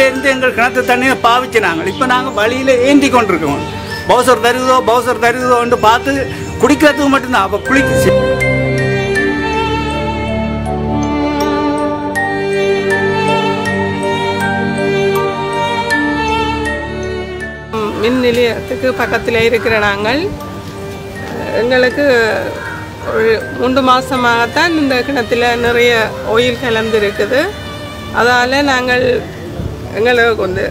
இருந்து எங்கள் கிணத்து தண்ணியை பாவிச்சு நாங்கள் இப்போ நாங்கள் வழியில் ஏந்தி கொண்டிருக்கோம். பவுசர் தருதோன்னு பார்த்து குடிக்கிறதுக்கு மட்டும்தான். அப்போ குளிக்க மின் நிலையத்துக்கு பக்கத்தில் இருக்கிற நாங்கள் எங்களுக்கு ஒரு 3 மாதமாகத்தான் இந்த கிணத்துல நிறைய ஆயில் கலந்து இருக்குது. அதால் நாங்கள் எங்களுக்கு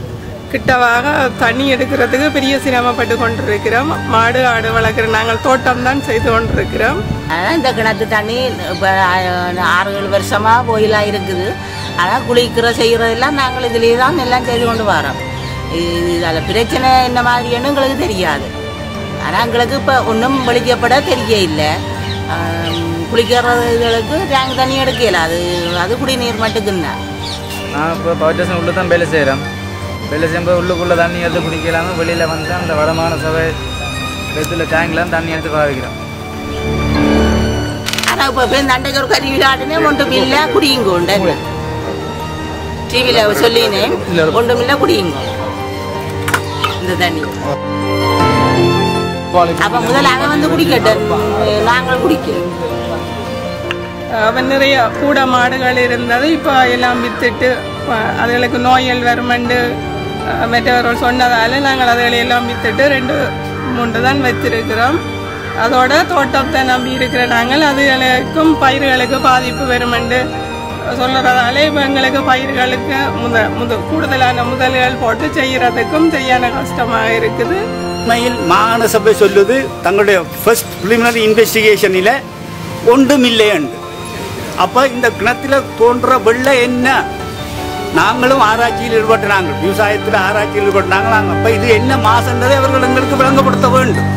கிட்டவாக தண்ணி எடுக்கிறதுக்கு பெரிய சிரமப்பட்டு கொண்டிருக்கிறோம். மாடு ஆடு வளர்க்குற நாங்கள் தோட்டம் தான் செய்து கொண்டிருக்கிறோம். ஆனால் இந்த கிணத்து தண்ணி இப்போ 6-7 வருஷமாக ஆயிலாக இருக்குது. ஆனால் குளிக்கிற செய்கிறதெல்லாம் நாங்கள் இதிலே தான் எல்லாம் செய்து கொண்டு வரோம். இதில் பிரச்சனை என்ன மாதிரின்னு எங்களுக்கு தெரியாது. ஆனால் எங்களுக்கு இப்போ ஒன்றும் வெளிக்கப்பட தெரிய இல்லை. குளிக்கிறதுகளுக்கு டேங்க் தண்ணி எடுக்கல. அது குடிநீர் மட்டுக்குன்னா நான் இப்போ பவர் ஸ்டேஷன் உள்ளே தான் வேலை செய்கிறேன். வேலை செய்யும்போது உள்ளுக்குள்ளே தண்ணி எடுத்து குடிக்கலாமல் வெளியில் வந்து அந்த வடமான சபை வெத்தில் டேங்க்லாம் தண்ணி எடுத்து பாவிக்கிறோம். ஆனால் இப்போ போய் தண்டைக்கு ஒரு கறி விளையாடுனே ஒன்றும் இல்லை குடியுங்க உண்டு டிவியில் சொல்லினேன். ஒன்றும் இல்லை குடியுங்க இந்த தண்ணி. அப்போ முதல்ல அதை வந்து குடிக்கட்டும், நாங்கள் குடிக்கிறோம். அவன் நிறைய கூட மாடுகள் இருந்தது. இப்போ எல்லாம் வித்துட்டு அதுகளுக்கு நோய்கள் வருமெண்டு மற்றவர்கள் சொன்னதால் நாங்கள் அதுகளையெல்லாம் வித்துட்டு 2-3 தான் வைத்திருக்கிறோம். அதோட தோட்டத்தை நம்பி இருக்கிற நாங்கள் அதுகளுக்கும் பயிர்களுக்கு பாதிப்பு வருமெண்டு சொல்லுறதால இப்போ எங்களுக்கு பயிர்களுக்கு கூடுதலான முதல்கள் போட்டு செய்கிறதுக்கும் சரியான கஷ்டமாக இருக்குது. உண்மையில் மாகாண சபை சொல்லுது தங்களுடைய ஃபர்ஸ்ட் பிரிலிமினரி இன்வெஸ்டிகேஷனில் ஒன்றுமில்லை என்று. அப்போ இந்த கிணத்துல தோன்ற வெள்ளை என்ன? நாங்களும் ஆராய்ச்சியில் ஈடுபட்டு நாங்கள் விவசாயத்தில் ஆராய்ச்சியில் ஈடுபட்டு நாங்கள் அப்போ இது என்ன மாசன்றதை அவர்கள் எங்களுக்கு விளங்கப்படுத்த வேண்டும்.